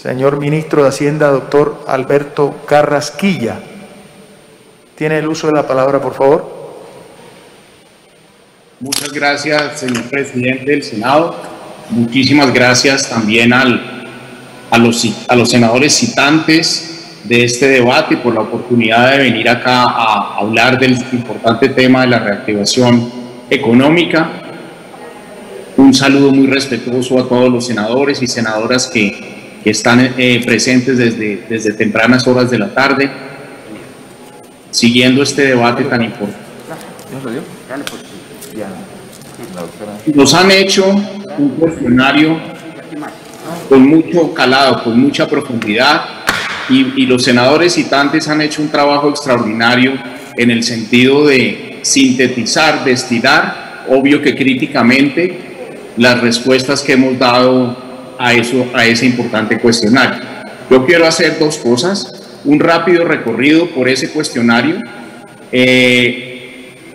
señor ministro de Hacienda, doctor Alberto Carrasquilla. Tiene el uso de la palabra, por favor. Muchas gracias, señor presidente del Senado. Muchísimas gracias también a los senadores citantes de este debate por la oportunidad de venir acá a hablar del importante tema de la reactivación económica. Un saludo muy respetuoso a todos los senadores y senadoras que están presentes desde tempranas horas de la tarde, siguiendo este debate tan importante. Nos han hecho un cuestionario con mucho calado, con mucha profundidad, y los senadores citantes han hecho un trabajo extraordinario en el sentido de sintetizar, de estirar, obvio que críticamente, las respuestas que hemos dado a ese importante cuestionario. Yo quiero hacer dos cosas: un rápido recorrido por ese cuestionario,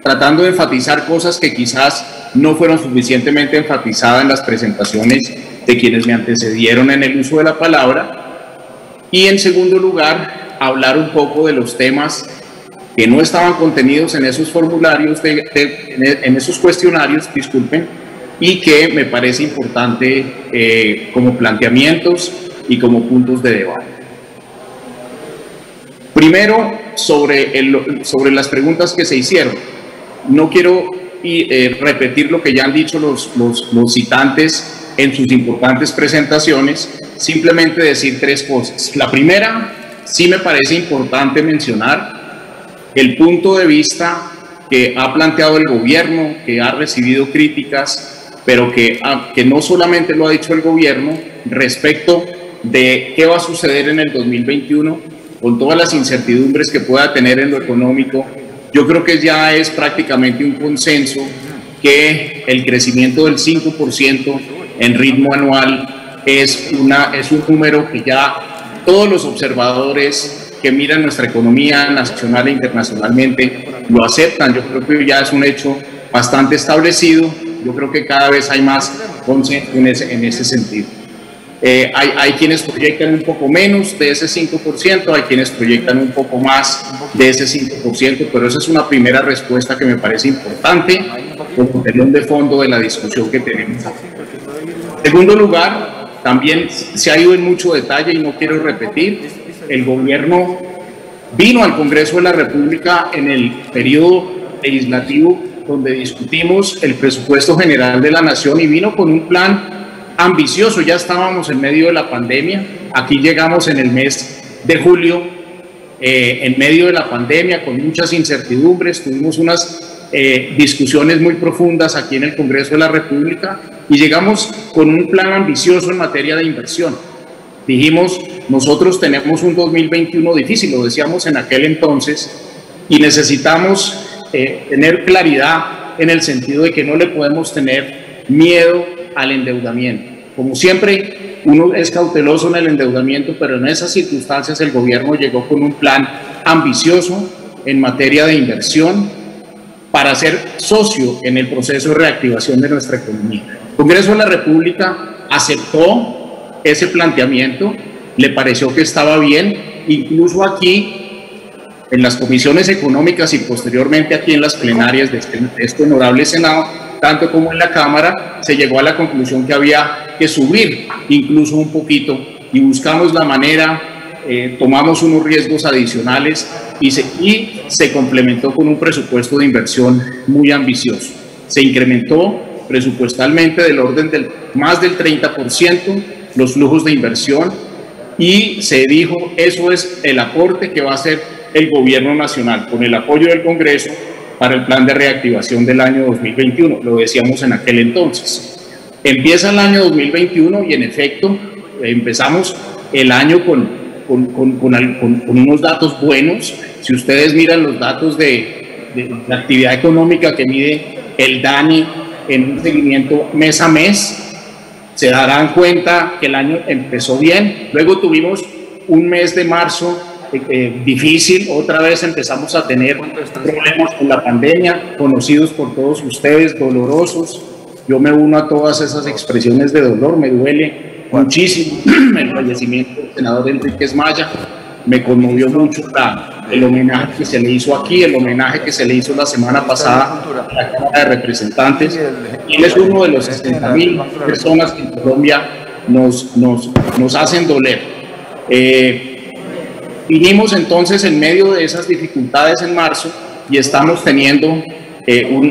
tratando de enfatizar cosas que quizás no fueron suficientemente enfatizadas en las presentaciones de quienes me antecedieron en el uso de la palabra, y en segundo lugar, hablar un poco de los temas que no estaban contenidos en esos formularios, en esos cuestionarios, disculpen, y que me parece importante como planteamientos y como puntos de debate. Primero, sobre las preguntas que se hicieron. No quiero repetir lo que ya han dicho los citantes en sus importantes presentaciones, simplemente decir tres cosas. La primera, sí me parece importante mencionar el punto de vista que ha planteado el gobierno, que ha recibido críticas, pero que no solamente lo ha dicho el gobierno, respecto de qué va a suceder en el 2021 con todas las incertidumbres que pueda tener en lo económico. Yo creo que ya es prácticamente un consenso que el crecimiento del 5% en ritmo anual es un número que ya todos los observadores que miran nuestra economía nacional e internacionalmente lo aceptan. Yo creo que ya es un hecho bastante establecido. Yo creo que cada vez hay más consenso en ese sentido. Hay quienes proyectan un poco menos de ese 5%, hay quienes proyectan un poco más de ese 5%, pero esa es una primera respuesta que me parece importante como telón de fondo de la discusión que tenemos. En segundo lugar, también se ha ido en mucho detalle y no quiero repetir, el gobierno vino al Congreso de la República en el periodo legislativo donde discutimos el presupuesto general de la nación y vino con un plan ambicioso. Ya estábamos en medio de la pandemia, aquí llegamos en el mes de julio, en medio de la pandemia, con muchas incertidumbres, tuvimos unas discusiones muy profundas aquí en el Congreso de la República y llegamos con un plan ambicioso en materia de inversión. Dijimos, nosotros tenemos un 2021 difícil, lo decíamos en aquel entonces, y necesitamos tener claridad en el sentido de que no le podemos tener miedo al endeudamiento. Como siempre, uno es cauteloso en el endeudamiento, pero en esas circunstancias el gobierno llegó con un plan ambicioso en materia de inversión para ser socio en el proceso de reactivación de nuestra economía. El Congreso de la República aceptó ese planteamiento, le pareció que estaba bien, incluso aquí en las comisiones económicas y posteriormente aquí en las plenarias de este honorable Senado, tanto como en la Cámara, se llegó a la conclusión que había que subir incluso un poquito y buscamos la manera, tomamos unos riesgos adicionales y se complementó con un presupuesto de inversión muy ambicioso. Se incrementó presupuestalmente del orden del más del 30% los flujos de inversión y se dijo, eso es el aporte que va a hacer el gobierno nacional con el apoyo del Congreso para el plan de reactivación del año 2021, lo decíamos en aquel entonces. Empieza el año 2021 y en efecto empezamos el año con unos datos buenos. Si ustedes miran los datos de la actividad económica que mide el DANE en un seguimiento mes a mes, se darán cuenta que el año empezó bien. Luego tuvimos un mes de marzo difícil, otra vez empezamos a tener problemas con la pandemia, conocidos por todos ustedes, dolorosos. Yo me uno a todas esas expresiones de dolor, me duele muchísimo el fallecimiento del senador Enríquez Maya. Me conmovió mucho el homenaje que se le hizo aquí, el homenaje que se le hizo la semana pasada a la Cámara de Representantes. Y él es uno de los 60.000 personas que en Colombia nos hacen doler. Vinimos entonces en medio de esas dificultades en marzo y estamos teniendo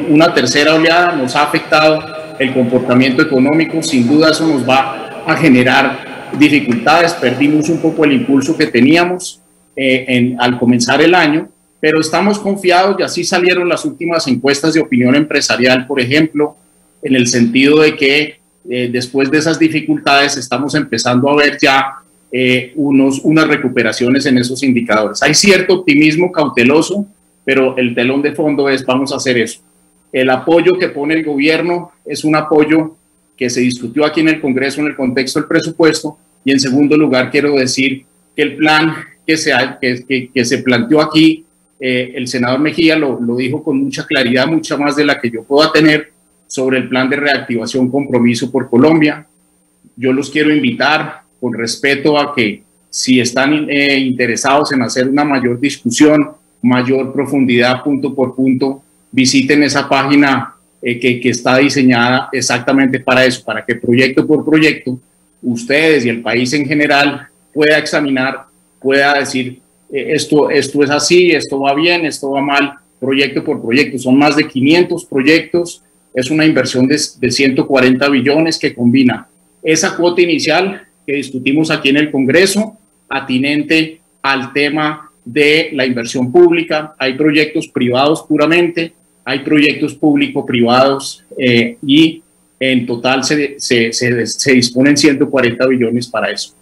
una tercera oleada. Nos ha afectado el comportamiento económico, sin duda eso nos va a generar dificultades. Perdimos un poco el impulso que teníamos al comenzar el año, pero estamos confiados y así salieron las últimas encuestas de opinión empresarial, por ejemplo, en el sentido de que después de esas dificultades estamos empezando a ver ya unas recuperaciones en esos indicadores. Hay cierto optimismo cauteloso, pero el telón de fondo es: vamos a hacer eso. El apoyo que pone el gobierno es un apoyo que se discutió aquí en el Congreso en el contexto del presupuesto, y en segundo lugar quiero decir que el plan que se planteó aquí, el senador Mejía lo dijo con mucha claridad, mucha más de la que yo pueda tener, sobre el plan de reactivación Compromiso por Colombia. Yo los quiero invitar con respeto a que, si están interesados en hacer una mayor discusión, mayor profundidad punto por punto, visiten esa página que está diseñada exactamente para eso, para que proyecto por proyecto ustedes y el país en general pueda examinar, pueda decir esto es así, esto va bien, esto va mal, proyecto por proyecto. Son más de 500 proyectos, es una inversión de 140 billones que combina esa cuota inicial que discutimos aquí en el Congreso, atinente al tema de la inversión pública. Hay proyectos privados puramente, hay proyectos público-privados y en total se disponen 140 billones para eso.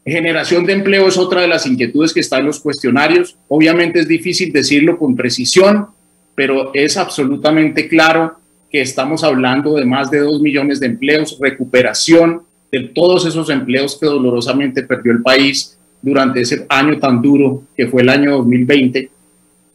Generación de empleo es otra de las inquietudes que está en los cuestionarios. Obviamente es difícil decirlo con precisión, pero es absolutamente claro que estamos hablando de más de 2 millones de empleos, recuperación de todos esos empleos que dolorosamente perdió el país durante ese año tan duro que fue el año 2020.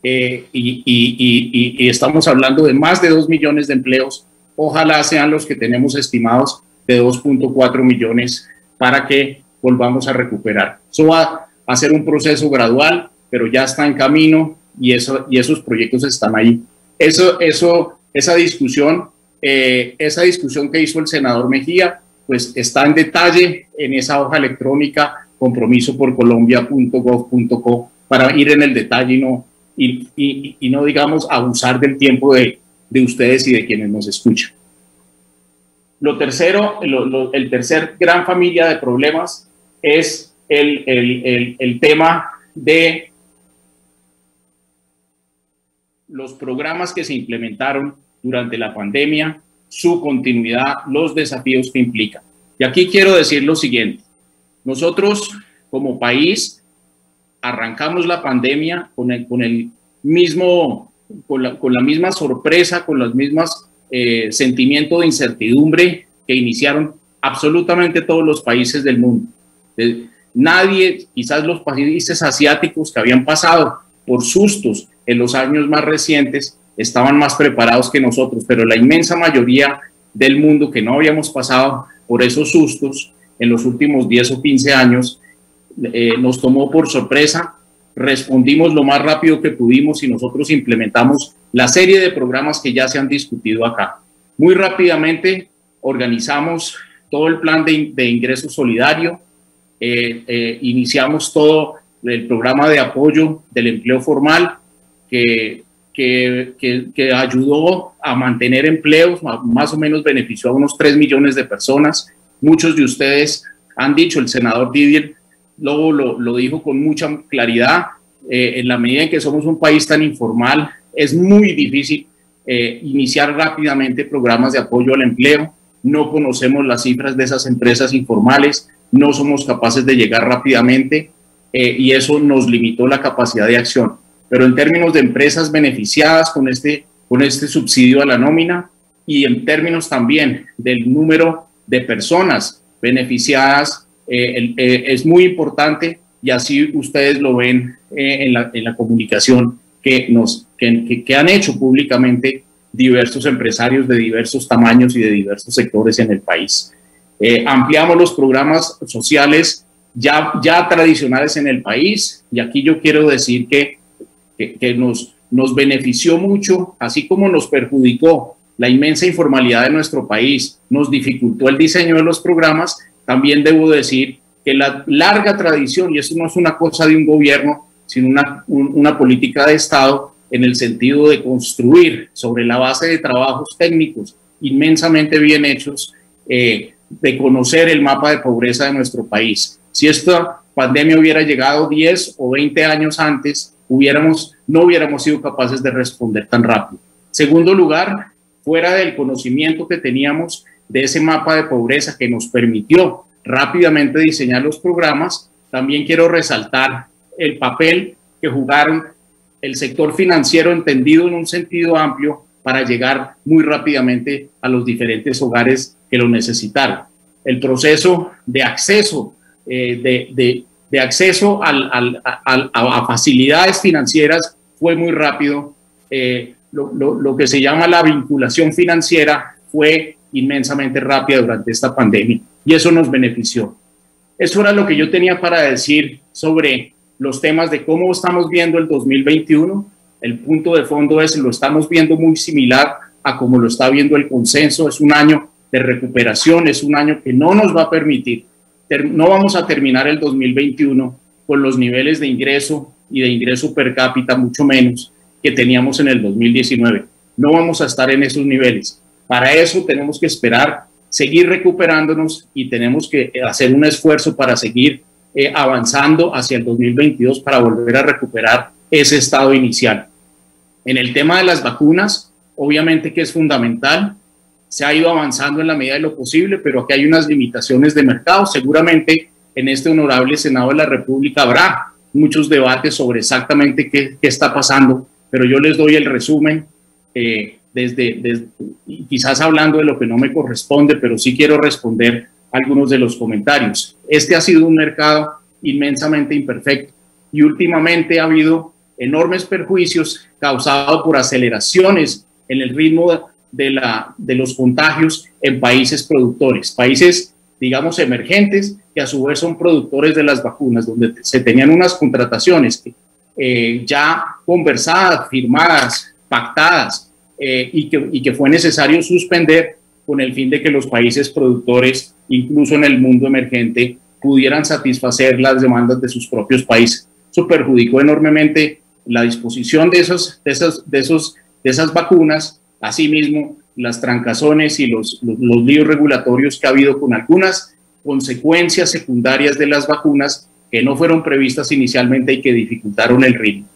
Y estamos hablando de más de 2 millones de empleos. Ojalá sean los que tenemos estimados de 2.4 millones para que volvamos a recuperar. Eso va a ser un proceso gradual, pero ya está en camino y esos proyectos están ahí. Esa discusión que hizo el senador Mejía, pues está en detalle en esa hoja electrónica compromisoporcolombia.gov.co, para ir en el detalle y no digamos abusar del tiempo de ustedes y de quienes nos escuchan. Lo tercero, el tercer gran familia de problemas es el tema de los programas que se implementaron durante la pandemia, su continuidad, los desafíos que implican. Y aquí quiero decir lo siguiente: nosotros como país arrancamos la pandemia con la misma sorpresa, con los mismos sentimientos de incertidumbre que iniciaron absolutamente todos los países del mundo. Nadie, quizás los países asiáticos que habían pasado por sustos en los años más recientes, estaban más preparados que nosotros, pero la inmensa mayoría del mundo que no habíamos pasado por esos sustos en los últimos 10 o 15 años, nos tomó por sorpresa. Respondimos lo más rápido que pudimos y nosotros implementamos la serie de programas que ya se han discutido acá. Muy rápidamente organizamos todo el plan de ingreso solidario, iniciamos todo el programa de apoyo del empleo formal que ayudó a mantener empleos, más o menos benefició a unos 3 millones de personas. Muchos de ustedes han dicho, el senador Didier Lobo lo dijo con mucha claridad, en la medida en que somos un país tan informal, es muy difícil iniciar rápidamente programas de apoyo al empleo. No conocemos las cifras de esas empresas informales, no somos capaces de llegar rápidamente y eso nos limitó la capacidad de acción. Pero en términos de empresas beneficiadas con este subsidio a la nómina y en términos también del número de personas beneficiadas, es muy importante, y así ustedes lo ven en la comunicación que han hecho públicamente diversos empresarios de diversos tamaños y de diversos sectores en el país. Ampliamos los programas sociales ya tradicionales en el país, y aquí yo quiero decir que nos benefició mucho, así como nos perjudicó la inmensa informalidad de nuestro país, nos dificultó el diseño de los programas. También debo decir que la larga tradición, y eso no es una cosa de un gobierno, sino una política de Estado, en el sentido de construir sobre la base de trabajos técnicos inmensamente bien hechos, de conocer el mapa de pobreza de nuestro país. Si esta pandemia hubiera llegado 10 o 20 años antes, no hubiéramos sido capaces de responder tan rápido. Segundo lugar, fuera del conocimiento que teníamos de ese mapa de pobreza que nos permitió rápidamente diseñar los programas, también quiero resaltar el papel que jugaron el sector financiero entendido en un sentido amplio para llegar muy rápidamente a los diferentes hogares que lo necesitaron. El proceso de acceso, de acceso a facilidades financieras fue muy rápido. Lo que se llama la vinculación financiera fue inmensamente rápida durante esta pandemia, y eso nos benefició. Eso era lo que yo tenía para decir sobre los temas de cómo estamos viendo el 2021. El punto de fondo es, lo estamos viendo muy similar a como lo está viendo el consenso. Es un año de recuperación, es un año que no nos va a permitir, no vamos a terminar el 2021 con los niveles de ingreso y de ingreso per cápita, mucho menos, que teníamos en el 2019. No vamos a estar en esos niveles. Para eso tenemos que esperar, seguir recuperándonos, y tenemos que hacer un esfuerzo para seguir avanzando hacia el 2022 para volver a recuperar ese estado inicial. En el tema de las vacunas, obviamente que es fundamental, se ha ido avanzando en la medida de lo posible, pero aquí hay unas limitaciones de mercado. Seguramente en este honorable Senado de la República habrá muchos debates sobre exactamente qué está pasando, pero yo les doy el resumen, quizás hablando de lo que no me corresponde, pero sí quiero responder algunos de los comentarios. Este ha sido un mercado inmensamente imperfecto, y últimamente ha habido enormes perjuicios causados por aceleraciones en el ritmo de los contagios en países productores, países, digamos, emergentes, que a su vez son productores de las vacunas, donde se tenían unas contrataciones ya conversadas, firmadas, pactadas, y que fue necesario suspender con el fin de que los países productores, incluso en el mundo emergente, pudieran satisfacer las demandas de sus propios países. Eso perjudicó enormemente la disposición de esas vacunas. Asimismo, las trancazones y los líos regulatorios que ha habido con algunas consecuencias secundarias de las vacunas que no fueron previstas inicialmente y que dificultaron el ritmo.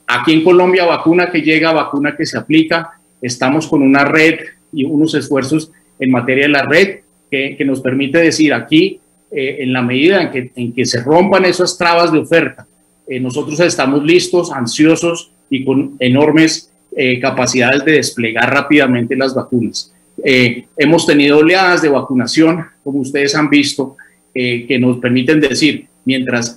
Aquí en Colombia, vacuna que llega, vacuna que se aplica, estamos con una red y unos esfuerzos en materia de la red que nos permite decir aquí, en la medida en que se rompan esas trabas de oferta, nosotros estamos listos, ansiosos y con enormes capacidades de desplegar rápidamente las vacunas. Hemos tenido oleadas de vacunación, como ustedes han visto, que nos permiten decir, mientras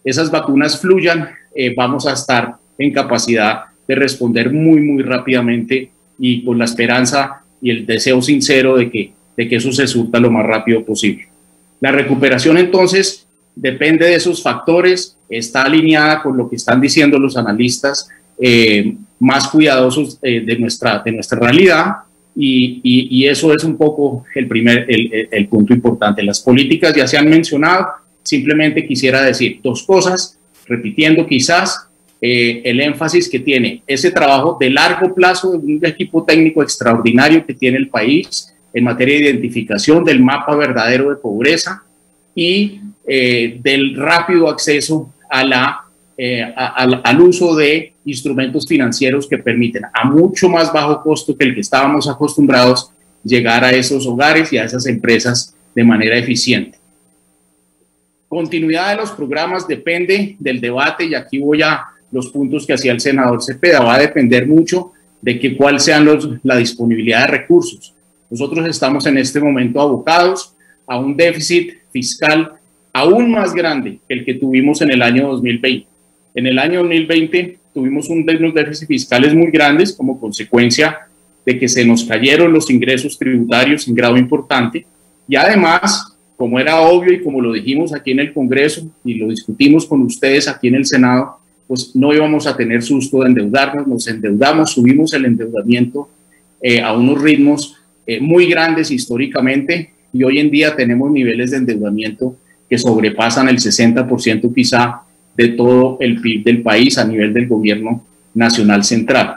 esas vacunas fluyan, vamos a estar en capacidad de responder muy rápidamente, y con la esperanza y el deseo sincero de que eso se surta lo más rápido posible. La recuperación, entonces, depende de esos factores, está alineada con lo que están diciendo los analistas más cuidadosos de nuestra realidad, y eso es un poco el punto importante. Las políticas ya se han mencionado, simplemente quisiera decir dos cosas, repitiendo quizás el énfasis que tiene ese trabajo de largo plazo de un equipo técnico extraordinario que tiene el país en materia de identificación del mapa verdadero de pobreza y del rápido acceso al uso de instrumentos financieros que permiten a mucho más bajo costo que el que estábamos acostumbrados llegar a esos hogares y a esas empresas de manera eficiente. Continuidad de los programas depende del debate, y aquí voy a los puntos que hacía el senador Cepeda. Va a depender mucho de cuál sea la disponibilidad de recursos. Nosotros estamos en este momento abocados a un déficit fiscal aún más grande que el que tuvimos en el año 2020. En el año 2020 tuvimos unos déficits fiscales muy grandes como consecuencia de que se nos cayeron los ingresos tributarios en grado importante y además, como era obvio y como lo dijimos aquí en el Congreso y lo discutimos con ustedes aquí en el Senado, pues no íbamos a tener susto de endeudarnos, nos endeudamos, subimos el endeudamiento a unos ritmos muy grandes históricamente y hoy en día tenemos niveles de endeudamiento que sobrepasan el 60% quizá de todo el PIB del país a nivel del gobierno nacional central.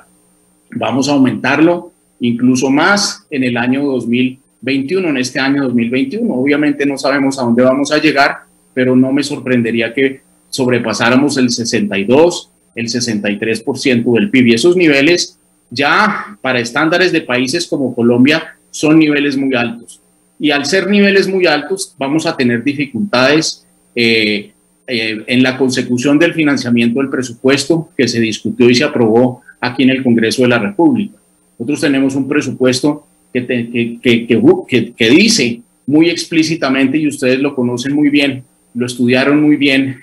Vamos a aumentarlo incluso más en el año 2021, en este año 2021. Obviamente no sabemos a dónde vamos a llegar, pero no me sorprendería que sobrepasáramos el 62, el 63% del PIB. Y esos niveles ya para estándares de países como Colombia son niveles muy altos. Y al ser niveles muy altos vamos a tener dificultades en la consecución del financiamiento del presupuesto que se discutió y se aprobó aquí en el Congreso de la República. Nosotros tenemos un presupuesto que dice muy explícitamente, y ustedes lo conocen muy bien, lo estudiaron muy bien,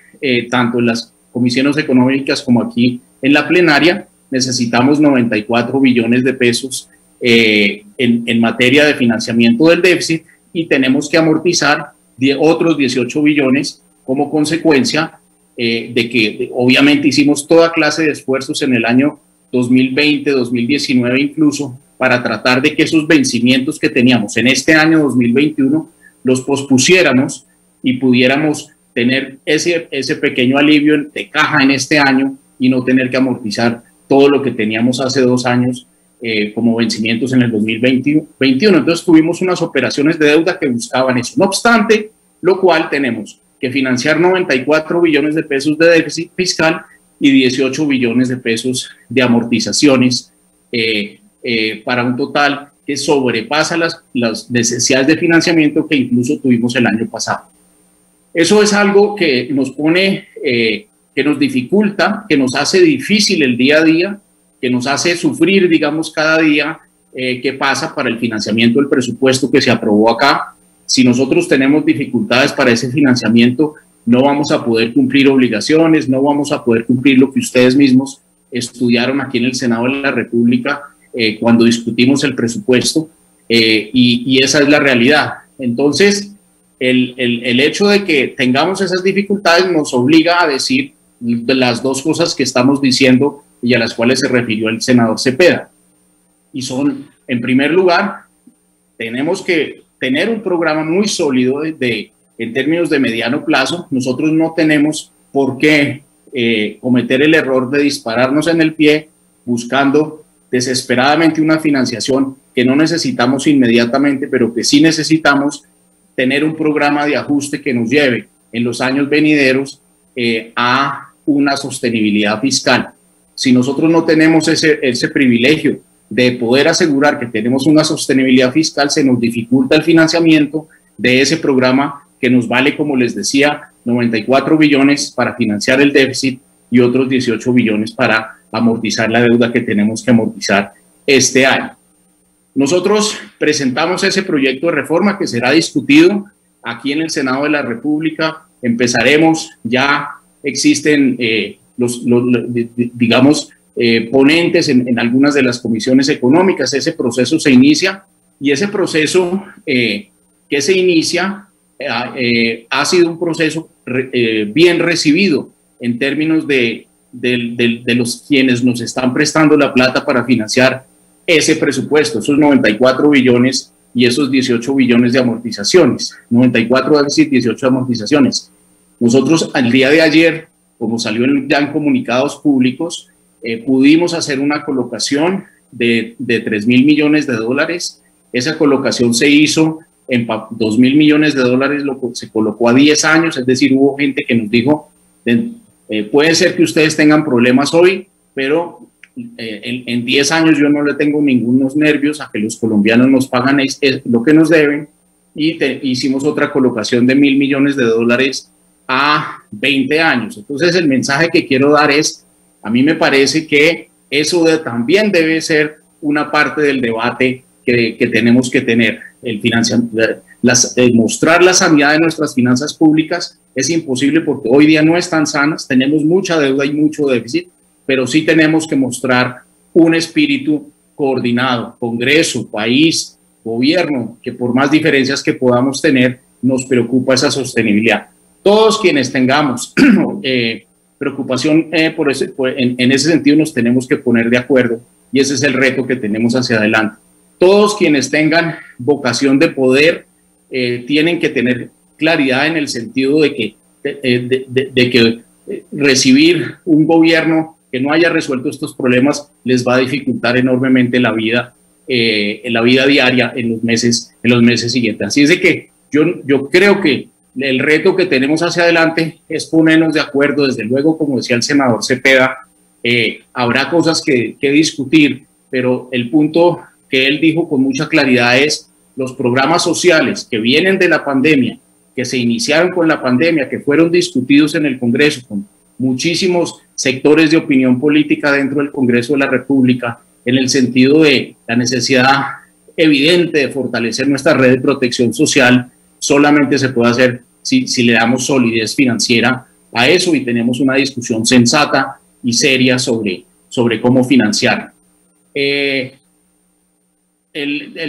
tanto en las comisiones económicas como aquí en la plenaria, necesitamos 94 billones de pesos en materia de financiamiento del déficit y tenemos que amortizar otros 18 billones como consecuencia de que obviamente hicimos toda clase de esfuerzos en el año 2020, 2019 incluso, para tratar de que esos vencimientos que teníamos en este año 2021 los pospusiéramos y pudiéramos tener ese pequeño alivio de caja en este año y no tener que amortizar todo lo que teníamos hace 2 años como vencimientos en el 2021. Entonces tuvimos unas operaciones de deuda que buscaban eso. No obstante, lo cual tenemos que financiar 94 billones de pesos de déficit fiscal y 18 billones de pesos de amortizaciones para un total que sobrepasa las necesidades de financiamiento que incluso tuvimos el año pasado. Eso es algo que nos pone, que nos dificulta, que nos hace difícil el día a día, que nos hace sufrir, digamos, cada día qué pasa para el financiamiento del presupuesto que se aprobó acá. Si nosotros tenemos dificultades para ese financiamiento, no vamos a poder cumplir obligaciones, no vamos a poder cumplir lo que ustedes mismos estudiaron aquí en el Senado de la República cuando discutimos el presupuesto y esa es la realidad. Entonces, el hecho de que tengamos esas dificultades nos obliga a decir las dos cosas que estamos diciendo y a las cuales se refirió el senador Cepeda. Y son, en primer lugar, tenemos que tener un programa muy sólido en términos de mediano plazo. Nosotros no tenemos por qué cometer el error de dispararnos en el pie buscando desesperadamente una financiación que no necesitamos inmediatamente, pero que sí necesitamos tener un programa de ajuste que nos lleve en los años venideros a una sostenibilidad fiscal. Si nosotros no tenemos ese privilegio de poder asegurar que tenemos una sostenibilidad fiscal, se nos dificulta el financiamiento de ese programa que nos vale, como les decía, 94 billones para financiar el déficit y otros 18 billones para amortizar la deuda que tenemos que amortizar este año. Nosotros presentamos ese proyecto de reforma que será discutido aquí en el Senado de la República. Empezaremos, ya existen digamos, ponentes en algunas de las comisiones económicas. Ese proceso se inicia y ese proceso que se inicia ha sido un proceso bien recibido en términos de los quienes nos están prestando la plata para financiar ese presupuesto, esos 94 billones y esos 18 billones de amortizaciones, 94 déficit, 18 amortizaciones. Nosotros al día de ayer, como salió ya en comunicados públicos, pudimos hacer una colocación de 3.000 millones de dólares. Esa colocación se hizo en 2.000 millones de dólares, se colocó a 10 años, es decir, hubo gente que nos dijo, puede ser que ustedes tengan problemas hoy, pero en 10 años yo no le tengo ningunos nervios a que los colombianos nos pagan lo que nos deben, y hicimos otra colocación de 1.000 millones de dólares a 20 años. Entonces el mensaje que quiero dar es, a mí me parece que eso también debe ser una parte del debate que tenemos que tener. Mostrar la sanidad de nuestras finanzas públicas es imposible porque hoy día no están sanas, tenemos mucha deuda y mucho déficit, pero sí tenemos que mostrar un espíritu coordinado, Congreso, país, gobierno, que por más diferencias que podamos tener, nos preocupa esa sostenibilidad. Todos quienes tengamos preocupación en ese sentido nos tenemos que poner de acuerdo y ese es el reto que tenemos hacia adelante. Todos quienes tengan vocación de poder tienen que tener claridad en el sentido de que recibir un gobierno que no haya resuelto estos problemas les va a dificultar enormemente la vida diaria en los meses siguientes. Así es de que yo creo que el reto que tenemos hacia adelante es ponernos de acuerdo. Desde luego, como decía el senador Cepeda, habrá cosas que discutir, pero el punto que él dijo con mucha claridad es los programas sociales que vienen de la pandemia, que se iniciaron con la pandemia, que fueron discutidos en el Congreso con muchísimos sectores de opinión política dentro del Congreso de la República, en el sentido de la necesidad evidente de fortalecer nuestra red de protección social, solamente se puede hacer si le damos solidez financiera a eso y tenemos una discusión sensata y seria sobre cómo financiar. El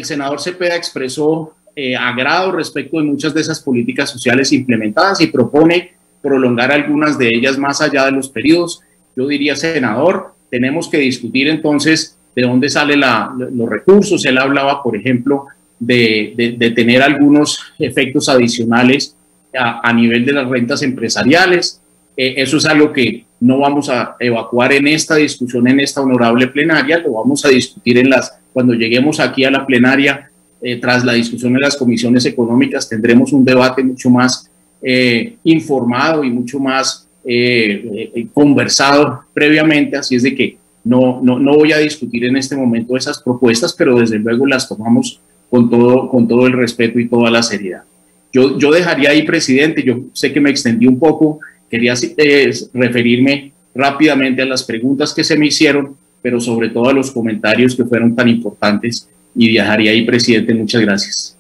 senador Cepeda expresó agrado respecto de muchas de esas políticas sociales implementadas y propone prolongar algunas de ellas más allá de los periodos. Yo diría, senador, tenemos que discutir entonces de dónde salen los recursos. Él hablaba, por ejemplo, de tener algunos efectos adicionales a nivel de las rentas empresariales. Eso es algo que no vamos a evacuar en esta discusión, en esta honorable plenaria, lo vamos a discutir cuando lleguemos aquí a la plenaria, tras la discusión en las comisiones económicas, tendremos un debate mucho más informado y mucho más conversado previamente, así es de que no voy a discutir en este momento esas propuestas, pero desde luego las tomamos con todo el respeto y toda la seriedad. Yo dejaría ahí, presidente, yo sé que me extendí un poco, quería referirme rápidamente a las preguntas que se me hicieron, pero sobre todo a los comentarios que fueron tan importantes y dejaría ahí, presidente, muchas gracias.